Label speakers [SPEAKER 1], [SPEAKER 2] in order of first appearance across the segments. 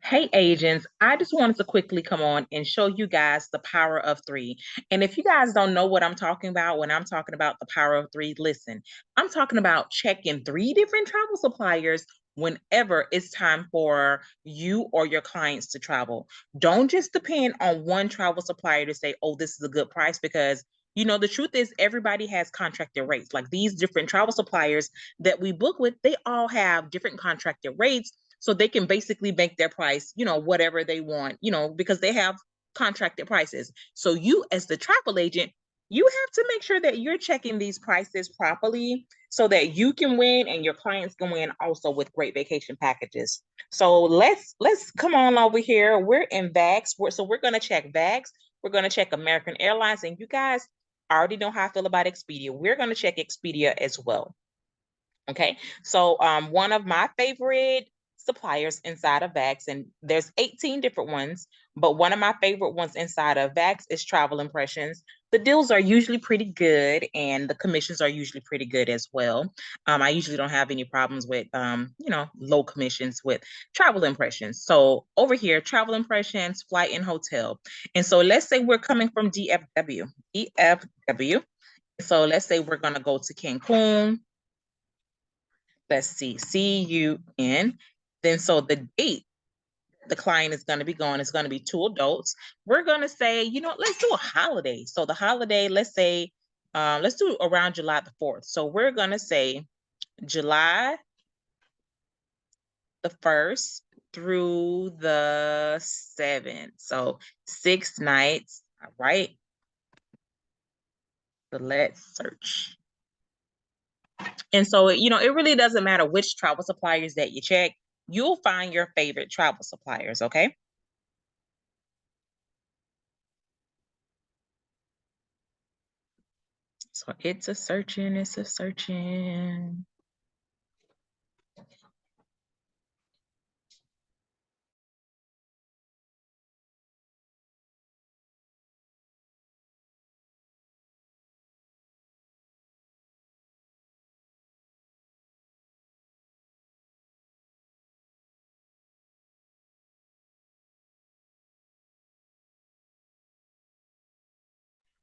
[SPEAKER 1] Hey agents, I just wanted to quickly come on and show you guys the power of three. And if you guys don't know what I'm talking about when I'm talking about the power of three, listen, I'm talking about checking three different travel suppliers whenever it's time for you or your clients to travel. Don't just depend on one travel supplier to say, oh, this is a good price, because the truth is everybody has contracted rates. Like these different travel suppliers that we book with, they all have different contracted rates, so they can basically make their price, whatever they want, because they have contracted prices. So you, as the travel agent, you have to make sure that you're checking these prices properly so that you can win and your clients can win also with great vacation packages. So let's come on over here. We're in VAX. So we're going to check VAX. We're going to check American Airlines. And you guys already know how I feel about Expedia. We're going to check Expedia as well. Okay, so one of my favorite suppliers inside of VAX, and there's 18 different ones, but one of my favorite ones inside of VAX is Travel Impressions. The deals are usually pretty good, and the commissions are usually pretty good as well. I usually don't have any problems with, low commissions with Travel Impressions. So over here, Travel Impressions, flight and hotel. And so let's say we're coming from DFW. So let's say we're going to go to Cancun. Let's see, CUN. Then so the date the client is going to be going is going to be 2 adults. We're going to say, let's do a holiday. So the holiday, let's say, let's do around July the 4th. So we're going to say July the 1st through the 7th. So 6 nights. All right. So let's search. And so, it really doesn't matter which travel suppliers that you check. You'll find your favorite travel suppliers, okay? So it's a searching.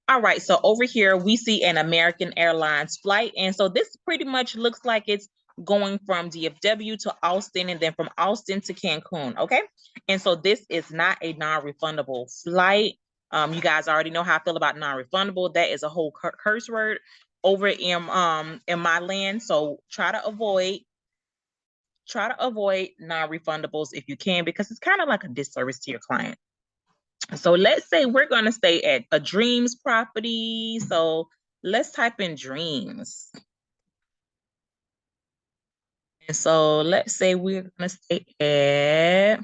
[SPEAKER 1] All right, so over here we see an American Airlines flight. And so this pretty much looks like it's going from DFW to Austin and then from Austin to Cancun, okay? And so this is not a non-refundable flight. You guys already know how I feel about non-refundable. That is a whole curse word over in my land. So try to avoid non-refundables if you can, because it's kind of like a disservice to your client. So let's say we're going to stay at a Dreams property. So let's type in Dreams. And so let's say we're going to stay at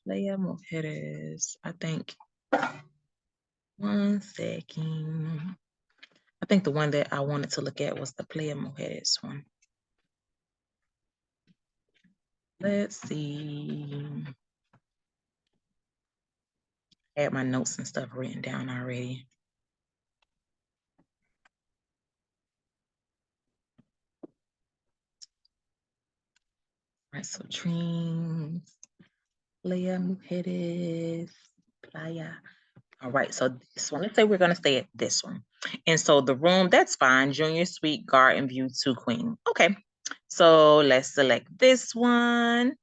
[SPEAKER 1] Playa Mujeres. I think, 1 second. I think the one that I wanted to look at was the Playa Mujeres one. Let's see. I had my notes and stuff written down already. All right, so Dreams, Playa Mujeres, Playa. All right, so this one, let's say we're going to stay at this one. And so the room, that's fine. Junior Suite, Garden View, 2 Queen. Okay, so let's select this one.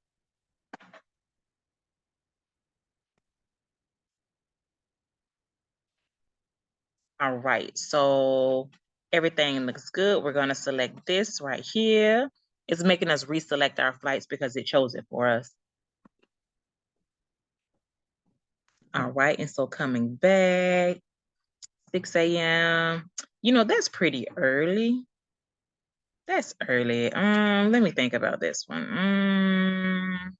[SPEAKER 1] All right, so everything looks good. We're going to select this right here. It's making us reselect our flights because it chose it for us. All right, and so coming back, 6 a.m. That's pretty early. That's early. Let me think about this one.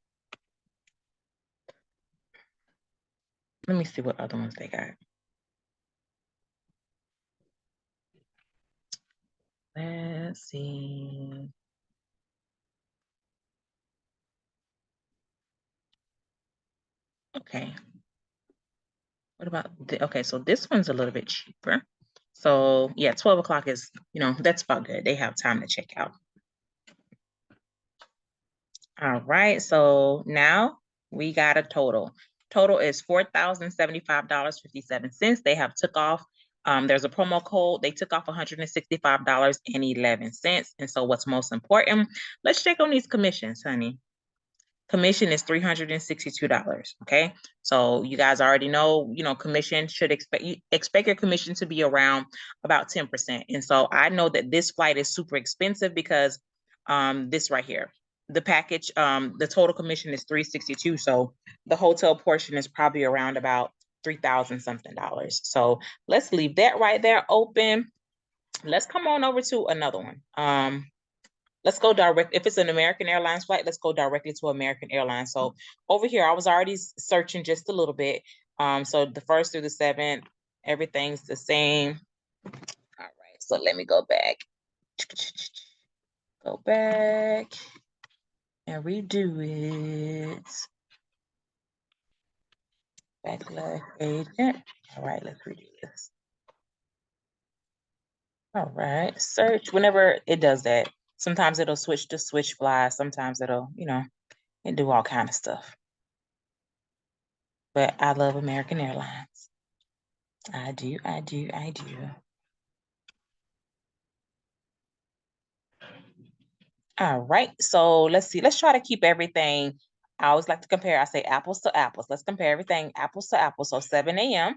[SPEAKER 1] Let me see what other ones they got. Let's see. Okay. What about okay, so this one's a little bit cheaper. So yeah, 12 o'clock is, that's about good. They have time to check out. All right, so now we got a total. Total is $4,075.57. They have took off. There's a promo code. They took off $165.11. And so what's most important, let's check on these commissions, honey. Commission is $362. Okay. So you guys already know, commission should expect your commission to be around about 10%. And so I know that this flight is super expensive because this right here, the package, the total commission is $362. So the hotel portion is probably around about $3,000 something dollars. So let's leave that right there open. Let's come on over to another one. Let's go direct. If it's an American Airlines flight, let's go directly to American Airlines. So over here, I was already searching just a little bit. So the 1st through the 7th, everything's the same. All right, so let me go back. Go back and redo it. Backlash agent. All right, let's redo this. All right, search. Whenever it does that, sometimes it'll switch to switch fly. Sometimes it'll, and do all kind of stuff. But I love American Airlines. I do. All right. So let's see. Let's try to keep everything. I always like to compare. I say apples to apples. Let's compare everything apples to apples. So 7 a.m.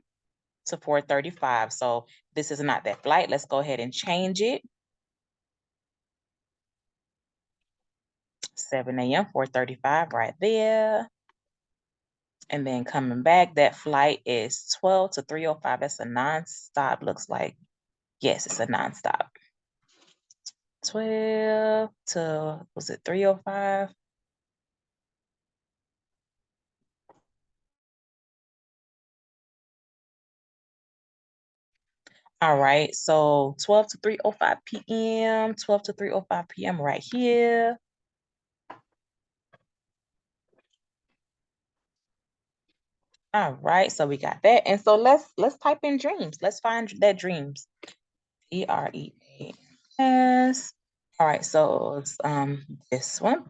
[SPEAKER 1] to 4:35. So this is not that flight. Let's go ahead and change it. 7 a.m. 4:35 right there. And then coming back, that flight is 12 to 3:05. That's a nonstop, looks like. Yes, it's a nonstop. 12 to, was it 3:05? All right, so 12 to 3:05 p.m., 12 to 3:05 p.m. right here. All right, so we got that. And so let's type in dreams. Let's find that dreams. DREAMS. All right, so it's this one.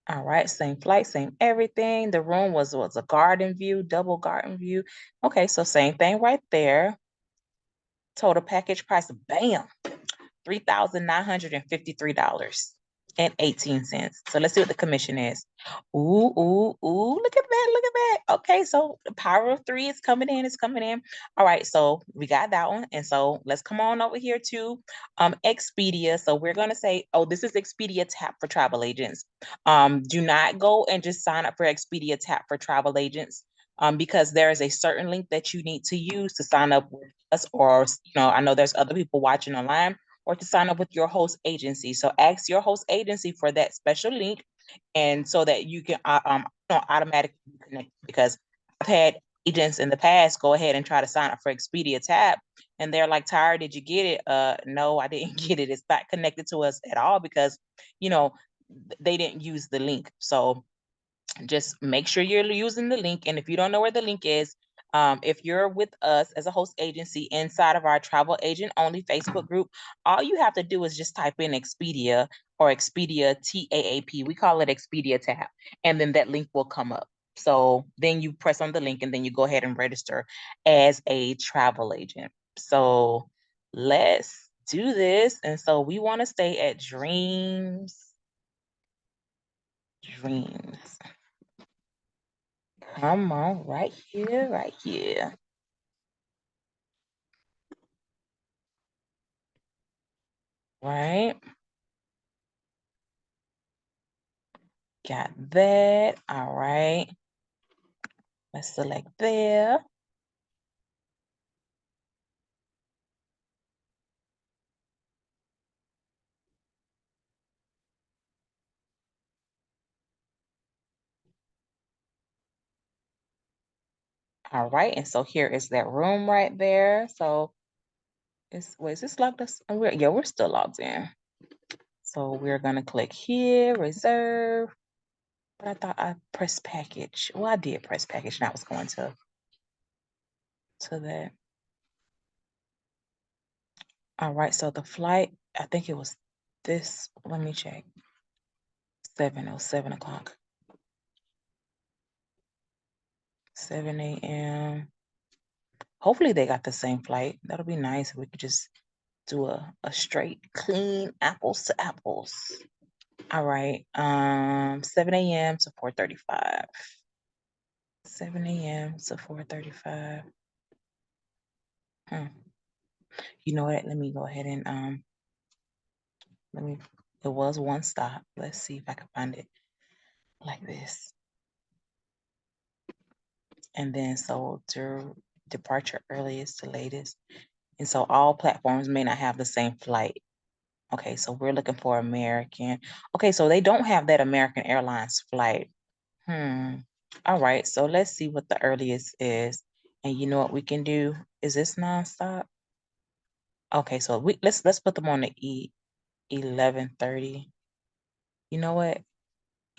[SPEAKER 1] All right, same flight, same everything. The room was a garden view, double garden view. Okay, so same thing right there. Total package price, bam, $3,953.18. So let's see what the commission is. Ooh, ooh, ooh, look at that, look at that. Okay, so the power of three is coming in, it's coming in. All right, so we got that one. And so let's come on over here to Expedia. So we're gonna say, oh, this is Expedia TAAP for travel agents. Do not go and just sign up for Expedia TAAP for travel agents. Because there is a certain link that you need to use to sign up with us, or I know there's other people watching online, or to sign up with your host agency. So ask your host agency for that special link, and so that you can automatically connect. Because I've had agents in the past go ahead and try to sign up for Expedia TAAP, and they're like, "Tyra, did you get it?" No, I didn't get it. It's not connected to us at all because they didn't use the link. So just make sure you're using the link. And if you don't know where the link is, if you're with us as a host agency inside of our travel agent only Facebook group, all you have to do is just type in Expedia or Expedia TAAP. We call it Expedia TAAP, and then that link will come up. So then you press on the link and then you go ahead and register as a travel agent. So let's do this. And so we want to stay at dreams. Come on, right here, right here. Right. Got that. All right. Let's select there. All right. And so here is that room right there. So is this logged us? We're still logged in. So we're gonna click here, reserve. But I thought I pressed package. Well, I did press package, and I was going to that. All right, so the flight, I think it was This, let me check. 7 o'clock. 7 a.m. Hopefully they got the same flight. That'll be nice if we could just do a straight, clean apples to apples. All right. 7 a.m. to 4:35. 7 a.m. to 4:35. You know what? Let me go ahead and it was one stop. Let's see if I can find it like this. And then so departure earliest to latest. And so all platforms may not have the same flight. Okay, so we're looking for American. Okay, so they don't have that American Airlines flight. All right, so let's see what the earliest is. And you know what we can do? Is this nonstop? Okay, so let's put them on the 11:30. You know what?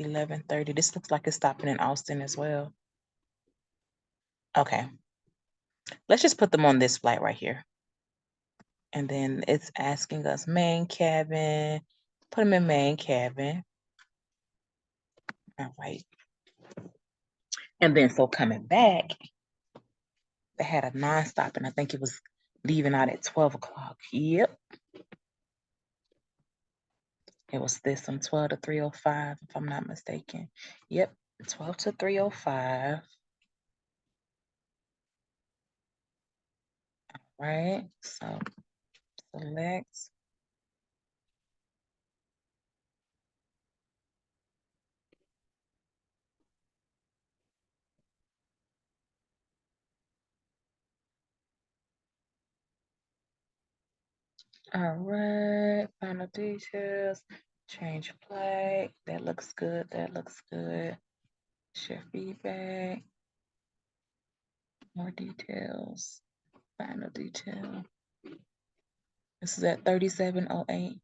[SPEAKER 1] 11:30. This looks like it's stopping in Austin as well. Okay. Let's just put them on this flight right here. And then it's asking us main cabin. Put them in main cabin. All right. And then so coming back, they had a nonstop, and I think it was leaving out at 12 o'clock. Yep. It was this from 12 to 3:05, if I'm not mistaken. Yep, 12 to 3:05. Right, so select. All right, final details, change flight. That looks good, that looks good. Share feedback, more details, final detail. This is at 37:08.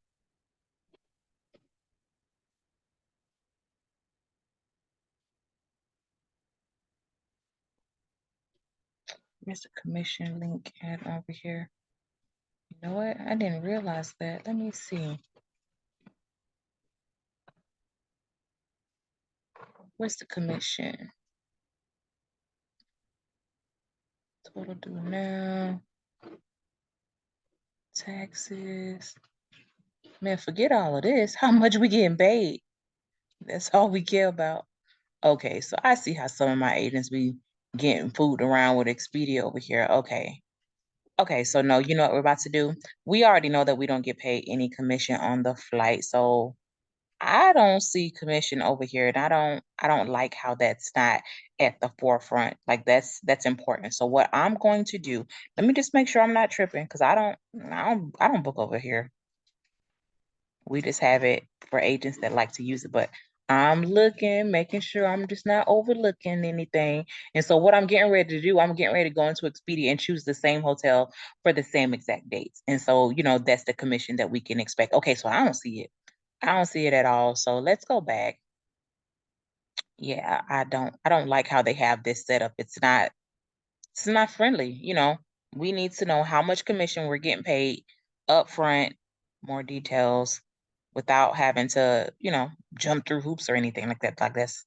[SPEAKER 1] There's the commission link add over here. You know what? I didn't realize that. Let me see. Where's the commission? Total due now. Taxes. Man, forget all of this. How much we getting paid? That's all we care about. Okay, so I see how some of my agents be getting food around with Expedia over here. Okay. Okay, so no, you know what we're about to do? We already know that we don't get paid any commission on the flight. So I don't see commission over here, and I don't like how that's not at the forefront. Like that's important. So what I'm going to do, let me just make sure I'm not tripping because I don't book over here. We just have it for agents that like to use it, but I'm looking, making sure I'm just not overlooking anything. And so what I'm getting ready to do, I'm getting ready to go into Expedia and choose the same hotel for the same exact dates. And so, that's the commission that we can expect. Okay, so I don't see it. I don't see it at all. So let's go back. Yeah, I don't like how they have this set up. It's not friendly, We need to know how much commission we're getting paid upfront, more details without having to, jump through hoops or anything like that. Like it's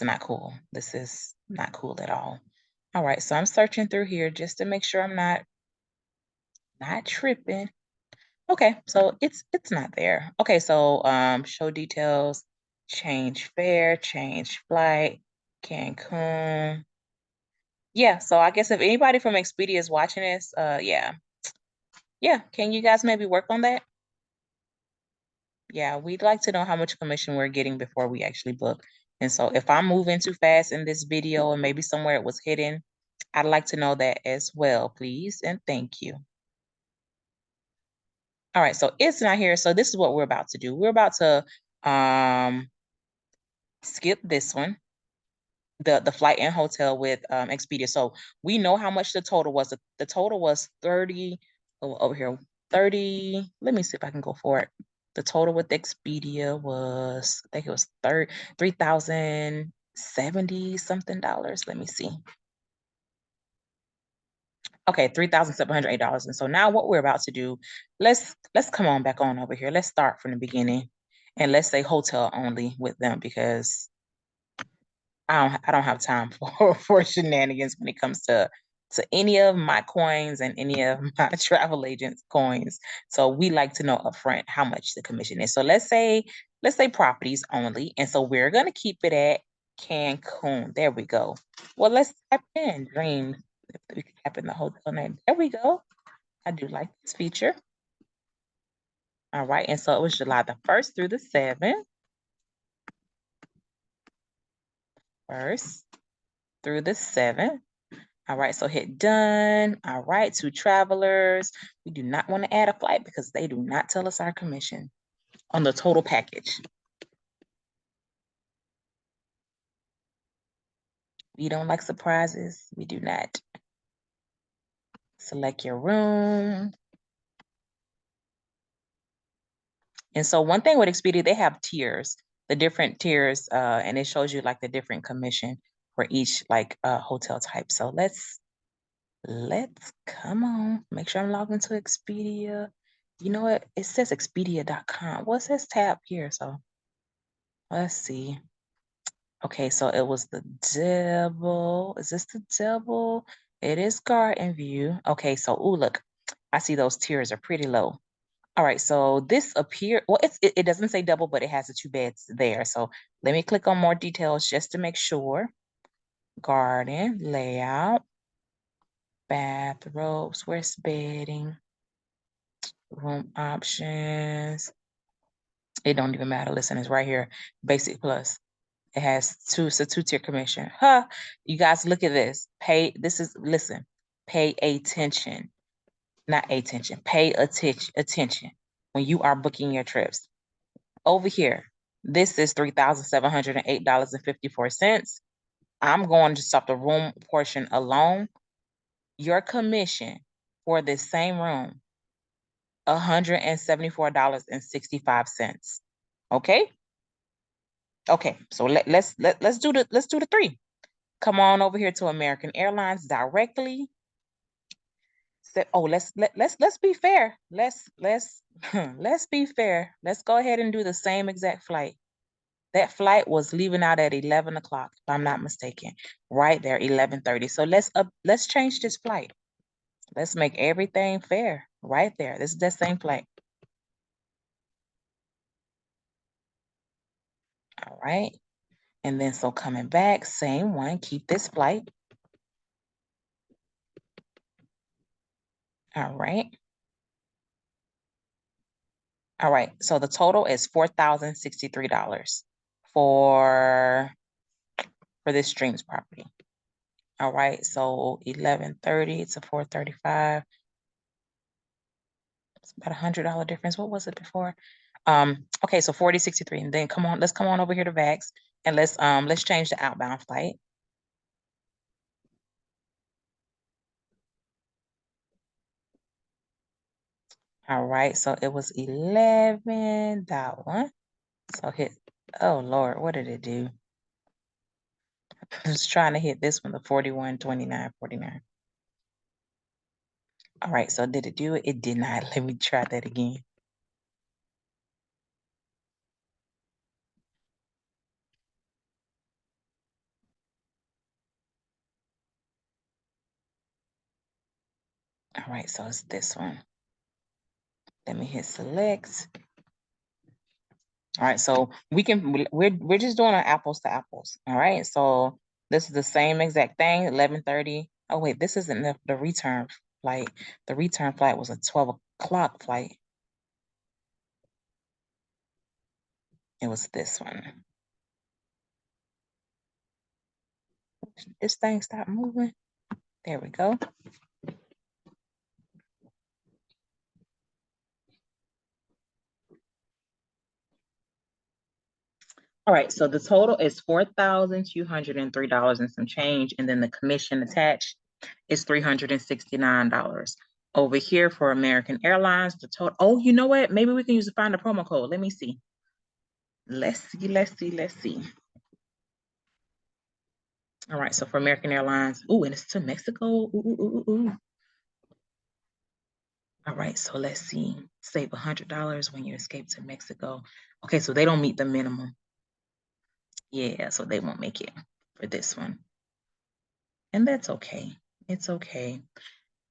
[SPEAKER 1] not cool. This is not cool at all. All right, so I'm searching through here just to make sure I'm not tripping. Okay, so it's not there. Okay, so show details, change fare, change flight, Cancun. Yeah, so I guess if anybody from Expedia is watching this, yeah. Yeah, can you guys maybe work on that? Yeah, we'd like to know how much commission we're getting before we actually book. And so if I'm moving too fast in this video and maybe somewhere it was hidden, I'd like to know that as well, please, and thank you. All right, so it's not here. So this is what we're about to do. We're about to skip this one, the flight and hotel with Expedia. So we know how much the total was. The total was 30 over here. 30. Let me see if I can go for it. The total with Expedia was, I think it was 3,070 something dollars. Let me see. Okay, $3,708. And so now what we're about to do, let's come on back on over here. Let's start from the beginning and let's say hotel only with them because I don't have time for shenanigans when it comes to any of my coins and any of my travel agents coins. So we like to know upfront how much the commission is. So let's say properties only. And so we're gonna keep it at Cancun. There we go. Well, let's type in dreams. If we can type in the hotel name. There we go. I do like this feature. All right. And so it was July the 1st through the 7th. 1st through the 7th. All right, so hit done. All right, to travelers. We do not want to add a flight because they do not tell us our commission on the total package. We don't like surprises. We do not. Select your room. And so one thing with Expedia, they have tiers, the different tiers, and it shows you like the different commission for each like hotel type. So let's come on, make sure I'm logged into Expedia. You know what? It says Expedia.com. Well, it says tab here, so let's see. Okay, so it was the double. Is this the double? It is garden view. Okay, so ooh, look, I see those tiers are pretty low. All right, so this appear well, it doesn't say double, but it has the 2 beds there. So let me click on more details just to make sure. Garden layout, bathrobes, where's bedding, room options. It don't even matter. Listen, it's right here. Basic plus. It has it's a 2-tier commission. Huh. You guys look at this. Listen, pay attention. Not attention. Pay attention when you are booking your trips. Over here, this is $3,708.54. I'm going to stop the room portion alone. Your commission for this same room, $174.65. Okay? Okay, so let's do the 3. Come on over here to American Airlines directly. Oh, let's be fair. Let's be fair. Let's go ahead and do the same exact flight. That flight was leaving out at 11 o'clock, if I'm not mistaken. Right there, 11:30. So let's change this flight. Let's make everything fair. Right there. This is that same flight. All right. And then so coming back, same one, keep this flight. All right. All right, so the total is $4,063 for this Dreams property. All right, so 11:30 to 4:35. It's about $100 difference. What was it before? Okay, so 40.63. And then let's come on over here to VAX and let's change the outbound flight. All right, so it was 11, that one. So hit, oh Lord, what did it do? I was trying to hit this one, the 41.29.49. All right, so did it do it? It did not. Let me try that again. All right, so it's this one. Let me hit select. All right, so we're just doing our apples to apples. All right, so this is the same exact thing, 11:30. Oh wait, this isn't the return flight. The return flight was a 12 o'clock flight. It was this one. This thing stopped moving. There we go. All right, so the total is $4,203 and some change, and then the commission attached is $369. Over here for American Airlines, the total. Oh, you know what? Maybe we can use find a promo code. Let me see. Let's see. All right, so for American Airlines, ooh, and it's to Mexico. Ooh. All right, so let's see. Save $100 when you escape to Mexico. Okay, so they don't meet the minimum. Yeah, so they won't make it for this one. And that's okay. It's okay.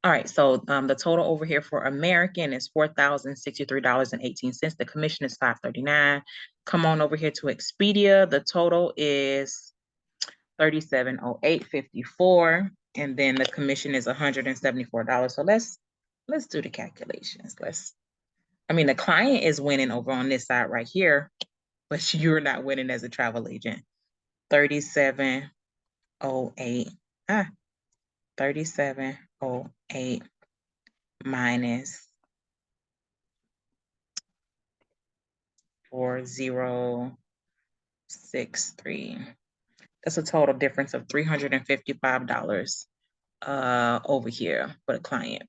[SPEAKER 1] All right, so the total over here for American is $4,063.18. The commission is $539. Come on over here to Expedia. The total is $3708.54, and then the commission is $174. So let's do the calculations. The client is winning over on this side right here, but you're not winning as a travel agent. 3708. 3708 minus 4063. That's a total difference of $355 over here for the client.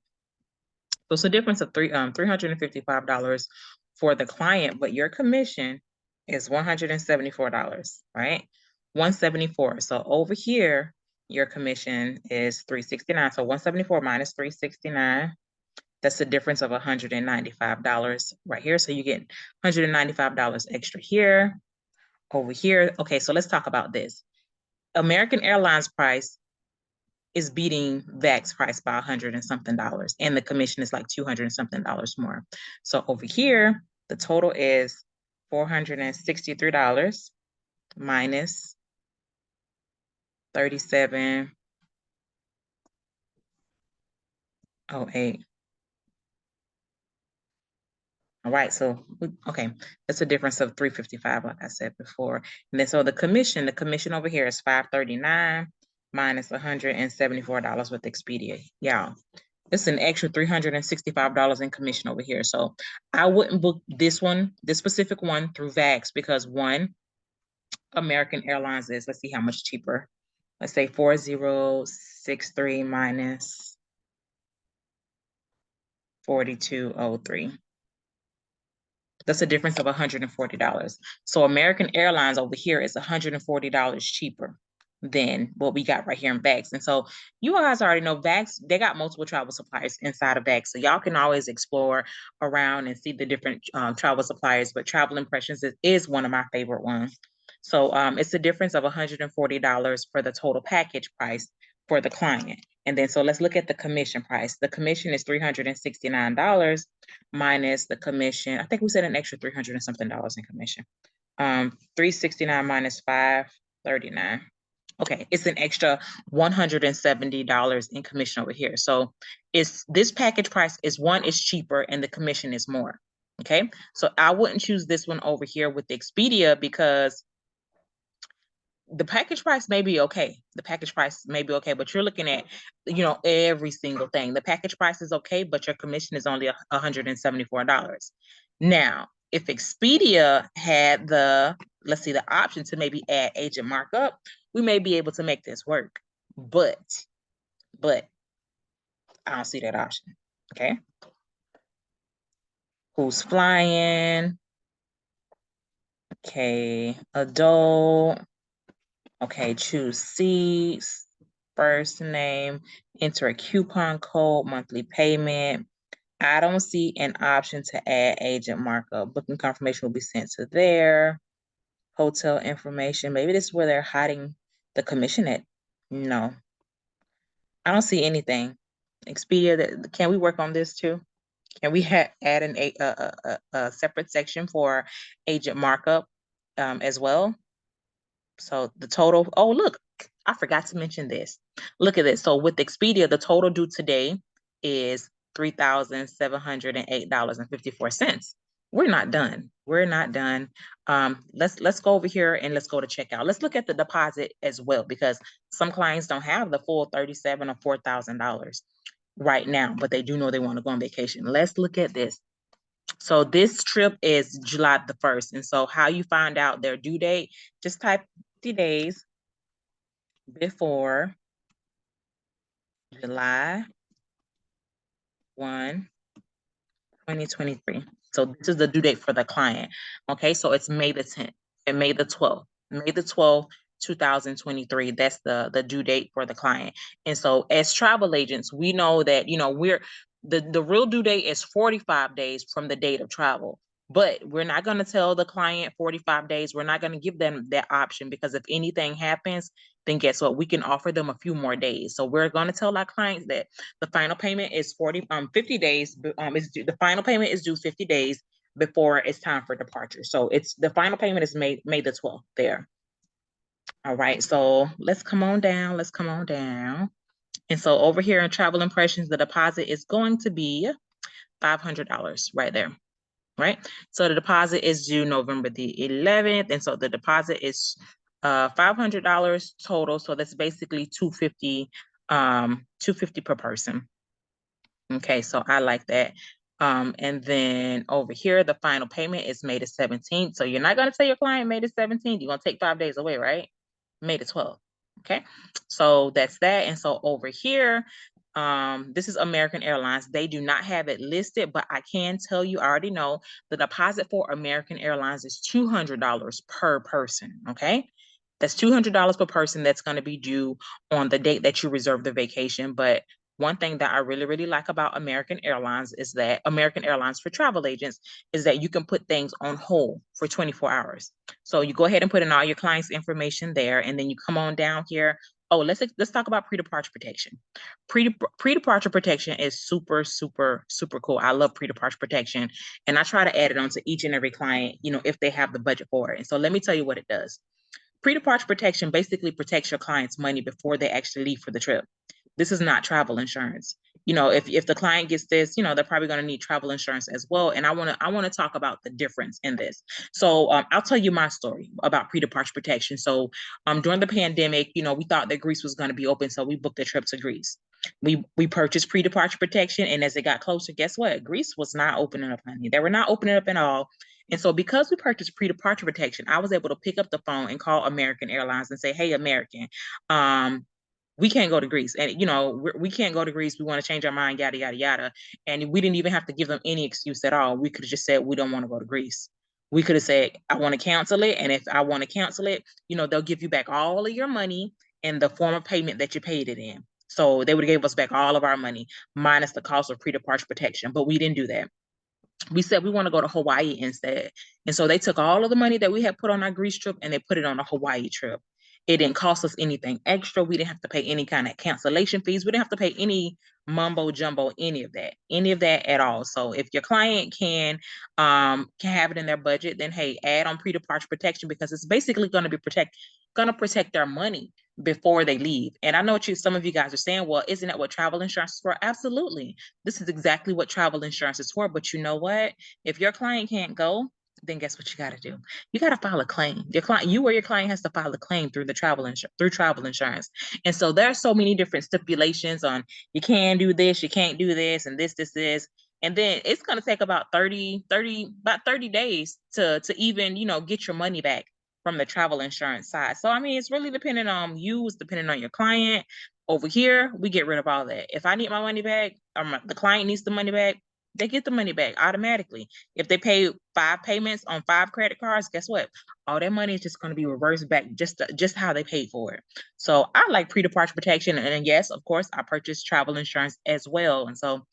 [SPEAKER 1] So it's a difference of $355 for the client, but your commission is $174, right? 174. So over here, your commission is $369. So 174 minus 369. That's the difference of $195 right here. So you get $195 extra here, over here. Okay, so let's talk about this. American Airlines price is beating VAX price by $100 and something, and the commission is like $200 and something more. So over here, the total is $463 minus 3708. All right, so okay, that's a difference of $355, like I said before. And then so the commission over here is $539 minus $174 with Expedia. Yeah, it's an extra $365 in commission over here. So I wouldn't book this specific one through VAX because one, American Airlines is, let's see how much cheaper. Let's say 4063 minus 4203. That's a difference of $140. So American Airlines over here is $140 cheaper than what we got right here in VAX. And so you guys already know VAX, they got multiple travel suppliers inside of VAX. So y'all can always explore around and see the different travel suppliers, but Travel Impressions is one of my favorite ones. So it's a difference of $140 for the total package price for the client. And then, so let's look at the commission price. The commission is $369 minus the commission. I think we said an extra $300 and something in commission. 369 minus 539. Okay, it's an extra $170 in commission over here. So this package price is cheaper and the commission is more. Okay, so I wouldn't choose this one over here with the Expedia because the package price may be okay. But you're looking at, every single thing. The package price is okay, but your commission is only $174. Now, if Expedia had the option to maybe add agent markup, we may be able to make this work. But I don't see that option. Okay. Who's flying? Okay, adult. Okay, choose seats, first name, enter a coupon code, monthly payment. I don't see an option to add agent markup. Booking confirmation will be sent to there. Hotel information. Maybe this is where they're hiding the commission at. No, I don't see anything. Expedia, can we work on this too? Can we add a separate section for agent markup as well? So the total, oh, look, I forgot to mention this. Look at this. So with Expedia, the total due today is $3,708.54. We're not done. Let's go over here and let's go to checkout. Let's look at the deposit as well, because some clients don't have the full $37,000 or $4,000 right now, but they do know they want to go on vacation. Let's look at this. So this trip is July the 1st. And so how you find out their due date, just type 50 days before July 1, 2023. So this is the due date for the client. Okay, so it's May the 10th and May the 12th. May the 12th, 2023. That's the due date for the client. And so as travel agents, we know that, The real due date is 45 days from the date of travel. But we're not going to tell the client 45 days. We're not going to give them that option, because if anything happens, then guess what? We can offer them a few more days. So we're going to tell our clients that the final payment is 50 days. The final payment is due 50 days before it's time for departure. So it's the final payment is May the 12th there. All right, so let's come on down. Let's come on down. And so over here in travel impressions, the deposit is going to be $500 right there, right? So the deposit is due November the 11th. And so the deposit is $500 total. So that's basically $250 per person. Okay, so I like that. And then over here, the final payment is May the 17th. So you're not going to tell your client May the 17th. You're going to take 5 days away, right? May the 12th. Okay, so that's that. And so over here, this is American Airlines. They do not have it listed, but I can tell you, I already know the deposit for American Airlines is $200 per person. Okay, that's $200 per person that's going to be due on the date that you reserve the vacation. But one thing that I really, really like about American Airlines is that American Airlines for travel agents is that you can put things on hold for 24 hours. So you go ahead and put in all your clients' information there, and then you come on down here. Oh, let's talk about pre-departure protection. Pre-departure protection is super, super, super cool. I love pre-departure protection, and I try to add it onto each and every client, if they have the budget for it. And so let me tell you what it does. Pre-departure protection basically protects your client's money before they actually leave for the trip. This is not travel insurance. If the client gets this, they're probably going to need travel insurance as well. And I want to talk about the difference in this. So I'll tell you my story about pre-departure protection. So during the pandemic, we thought that Greece was going to be open, so we booked a trip to Greece. We purchased pre-departure protection, and as it got closer, guess what? Greece was not opening up, honey. They were not opening up at all. And so because we purchased pre-departure protection, I was able to pick up the phone and call American Airlines and say, hey, American, we can't go to Greece. And, we can't go to Greece. We want to change our mind, yada, yada, yada. And we didn't even have to give them any excuse at all. We could have just said, we don't want to go to Greece. We could have said, I want to cancel it. And if I want to cancel it, they'll give you back all of your money in the form of payment that you paid it in. So they would have gave us back all of our money minus the cost of pre-departure protection. But we didn't do that. We said we want to go to Hawaii instead. And so they took all of the money that we had put on our Greece trip and they put it on a Hawaii trip. It didn't cost us anything extra. We didn't have to pay any kind of cancellation fees. We didn't have to pay any mumbo jumbo, any of that at all. So if your client can have it in their budget, then hey, add on pre-departure protection, because it's basically going to protect their money before they leave. And I know some of you guys are saying, well, isn't that what travel insurance is for? Absolutely. This is exactly what travel insurance is for. But you know what? If your client can't go, then guess what you got to do? You got to file a claim. You or your client has to file a claim through travel insurance. And so there are so many different stipulations on you can do this, you can't do this, and this. And then it's going to take about 30 days to even, get your money back from the travel insurance side. So, I mean, it's really dependent on you. It's dependent on your client. Over here, we get rid of all that. If I need my money back, or the client needs the money back, they get the money back automatically. If they pay 5 payments on 5 credit cards, guess what? All that money is just going to be reversed back just how they paid for it. So I like pre-departure protection. And yes, of course, I purchase travel insurance as well. And so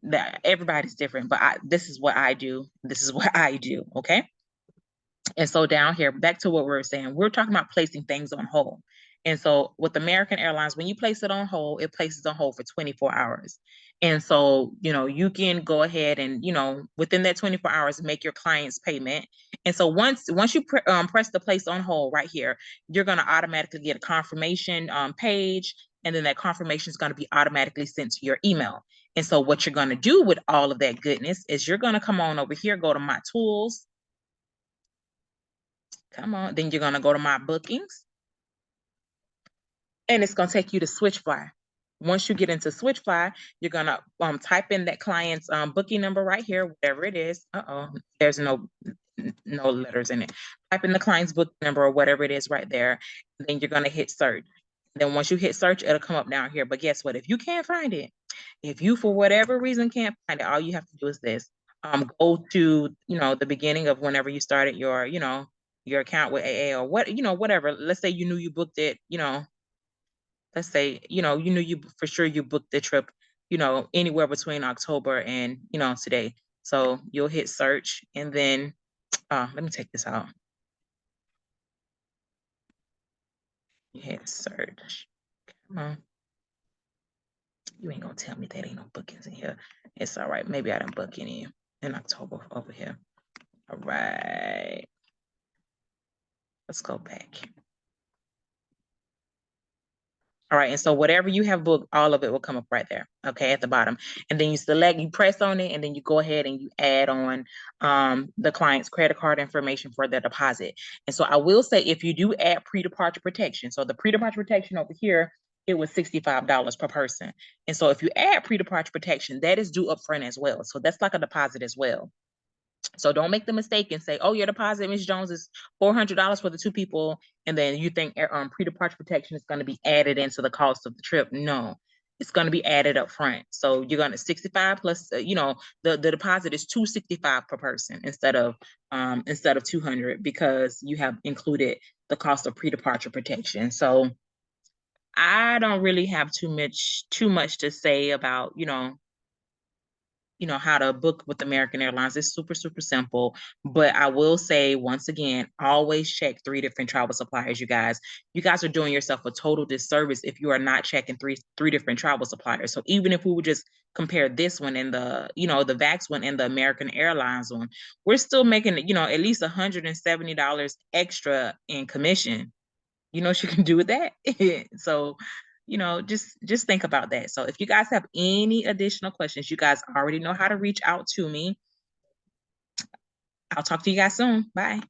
[SPEAKER 1] that everybody's different, but this is what I do. This is what I do. Okay. And so down here, back to what we were saying, we're talking about placing things on hold. And so with American Airlines, when you place it on hold, it places on hold for 24 hours. And so, you can go ahead and, within that 24 hours, make your client's payment. And so once you press the place on hold right here, you're going to automatically get a confirmation page. And then that confirmation is going to be automatically sent to your email. And so what you're going to do with all of that goodness is you're going to come on over here, go to my tools. Come on. Then you're going to go to my bookings. And it's going to take you to Switchfly. Once you get into Switchfly, you're going to type in that client's booking number right here, whatever it is. There's no letters in it. Type in the client's booking number or whatever it is right there. Then you're going to hit search. Then once you hit search, it'll come up down here. But guess what? If you can't find it, if you for whatever reason can't find it, all you have to do is this. Go to, the beginning of whenever you started your, your account with AA or whatever. Let's say you knew you booked it, let's say, you knew for sure you booked the trip you know, anywhere between October and, you know, today. So you'll hit search, and then let me take this out. You hit search. Come on. You ain't gonna tell me that ain't no bookings in here. It's all right. Maybe I didn't book any in October over here. All right. Let's go back. All right, and so whatever you have booked, all of it will come up right there, okay, at the bottom. And then you press on it, and then you go ahead and you add on the client's credit card information for their deposit. And so I will say, if you do add pre-departure protection, so the pre-departure protection over here, it was $65 per person. And so if you add pre-departure protection, that is due upfront as well. So that's like a deposit as well. So don't make the mistake and say, oh, your deposit, Ms. Jones, is $400 for the two people, and then you think pre-departure protection is going to be added into the cost of the trip. No, it's going to be added up front. So you're going to 65 plus, you know, the deposit is $265 per person instead of 200, because you have included the cost of pre-departure protection. So I don't really have too much to say about, how to book with American Airlines. It's super, super simple. But I will say, once again, always check 3 different travel suppliers, you guys. You guys are doing yourself a total disservice if you are not checking three different travel suppliers. So even if we would just compare this one and the Vax one and the American Airlines one, we're still making, at least $170 extra in commission. You know what you can do with that? So, just think about that. So if you guys have any additional questions, you guys already know how to reach out to me. I'll talk to you guys soon. Bye.